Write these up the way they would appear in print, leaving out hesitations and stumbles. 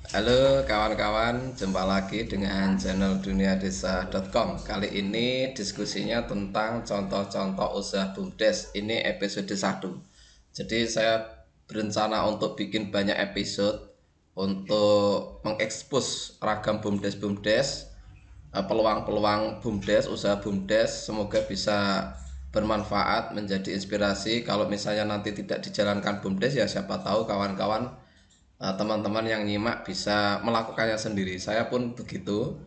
Halo kawan-kawan, jumpa lagi dengan channel duniadesa.com. Kali ini diskusinya tentang contoh-contoh usaha BUMDes. Ini episode 1. Jadi saya berencana untuk bikin banyak episode untuk mengekspos ragam BUMDes-BUMDes, peluang-peluang BUMDes, usaha BUMDes. Semoga bisa bermanfaat, menjadi inspirasi. Kalau misalnya nanti tidak dijalankan BUMDes, ya siapa tahu kawan-kawan, teman-teman yang nyimak bisa melakukannya sendiri. Saya pun begitu.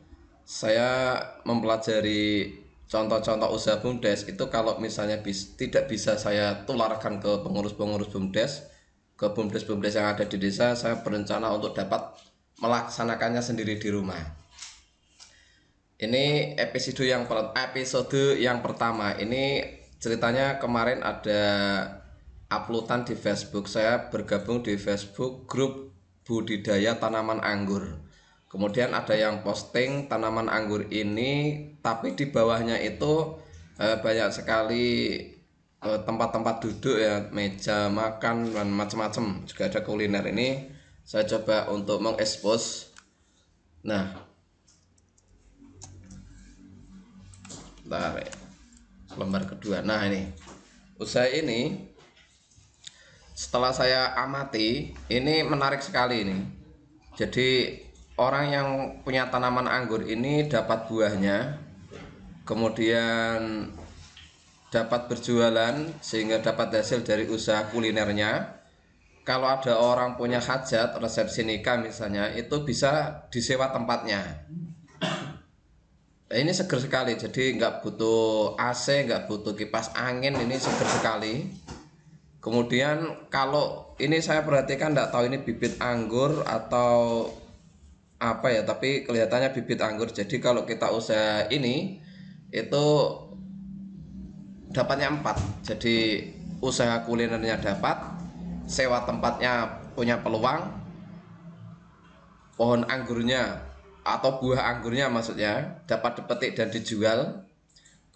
Saya mempelajari contoh-contoh usaha BUMDes itu, kalau misalnya tidak bisa saya tularkan ke pengurus-pengurus BUMDes, ke BUMDes-BUMDes yang ada di desa, saya berencana untuk dapat melaksanakannya sendiri di rumah. Ini episode yang pertama. Ini ceritanya kemarin ada uploadan di Facebook. Saya bergabung di Facebook grup budidaya tanaman anggur. Kemudian ada yang posting tanaman anggur ini, tapi di bawahnya itu banyak sekali tempat-tempat duduk ya, meja makan dan macam-macam. Juga ada kuliner. Ini saya coba untuk mengekspos. Nah, bentar, lembar kedua. Nah, ini usaha ini setelah saya amati, ini menarik sekali ini. Jadi orang yang punya tanaman anggur ini dapat buahnya, kemudian dapat berjualan sehingga dapat hasil dari usaha kulinernya. Kalau ada orang punya hajat, resepsi nikah misalnya, itu bisa disewa tempatnya. Nah, ini seger sekali, jadi nggak butuh AC, nggak butuh kipas angin, ini seger sekali. Kemudian kalau ini saya perhatikan, nggak tahu ini bibit anggur atau apa ya, tapi kelihatannya bibit anggur. Jadi kalau kita usaha ini itu dapatnya 4. Jadi usaha kulinernya dapat, sewa tempatnya punya peluang, pohon anggurnya atau buah anggurnya maksudnya dapat dipetik dan dijual.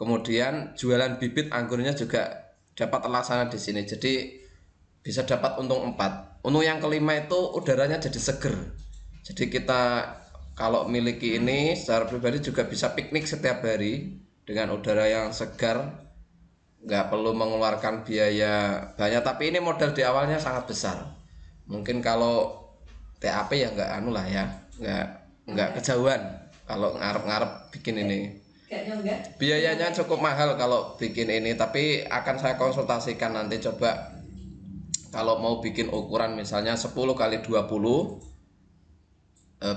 Kemudian jualan bibit anggurnya juga dapat terlaksana di sini. Jadi bisa dapat untung 4. Untung yang kelima itu udaranya jadi seger. Jadi kita kalau miliki ini secara pribadi juga bisa piknik setiap hari dengan udara yang segar, nggak perlu mengeluarkan biaya banyak. Tapi ini modal di awalnya sangat besar. Mungkin kalau TAP ya nggak anu lah ya, nggak kejauhan kalau ngarep-ngarep bikin ini. Biayanya cukup mahal kalau bikin ini, tapi akan saya konsultasikan nanti. Coba kalau mau bikin ukuran misalnya 10 kali 20,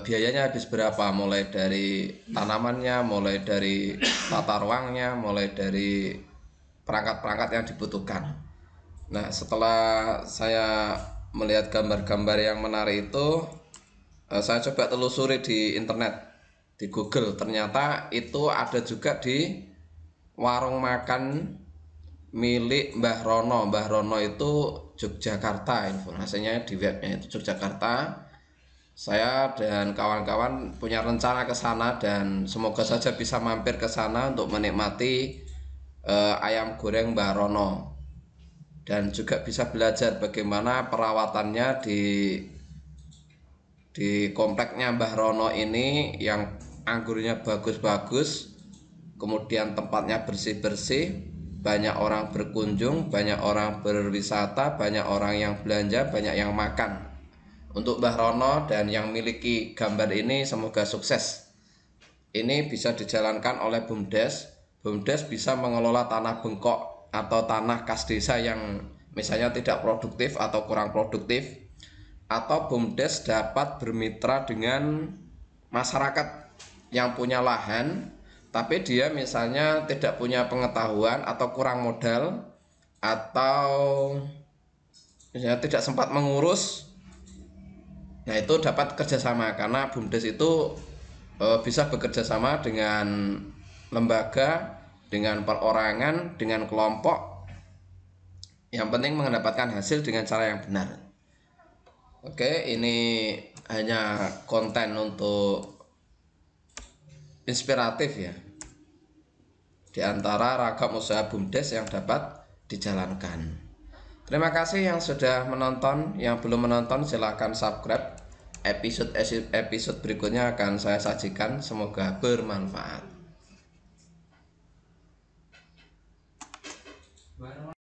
biayanya habis berapa, mulai dari tanamannya, mulai dari tata ruangnya, mulai dari perangkat-perangkat yang dibutuhkan. Nah, setelah saya melihat gambar-gambar yang menarik itu, saya coba telusuri di internet, di Google. Ternyata itu ada juga di warung makan milik Mbah Rono. Mbah Rono itu Yogyakarta, informasinya di webnya itu Yogyakarta. Saya dan kawan-kawan punya rencana ke sana dan semoga saja bisa mampir ke sana untuk menikmati ayam goreng Mbah Rono, dan juga bisa belajar bagaimana perawatannya di kompleknya Mbah Rono ini, yang anggurnya bagus-bagus, kemudian tempatnya bersih-bersih, banyak orang berkunjung, banyak orang berwisata, banyak orang yang belanja, banyak yang makan. Untuk Mbah Rono dan yang miliki gambar ini semoga sukses. Ini bisa dijalankan oleh BUMDes. BUMDes bisa mengelola tanah bengkok atau tanah kas desa yang misalnya tidak produktif atau kurang produktif, atau BUMDes dapat bermitra dengan masyarakat yang punya lahan tapi dia misalnya tidak punya pengetahuan atau kurang modal, atau misalnya tidak sempat mengurus. Nah, itu dapat kerjasama, karena BUMDes itu bisa bekerja sama dengan lembaga, dengan perorangan, dengan kelompok. Yang penting mendapatkan hasil dengan cara yang benar. Oke, ini hanya konten untuk inspiratif ya, di antara ragam usaha BUMDes yang dapat dijalankan. Terima kasih yang sudah menonton. Yang belum menonton silahkan subscribe episode berikutnya akan saya sajikan. Semoga bermanfaat.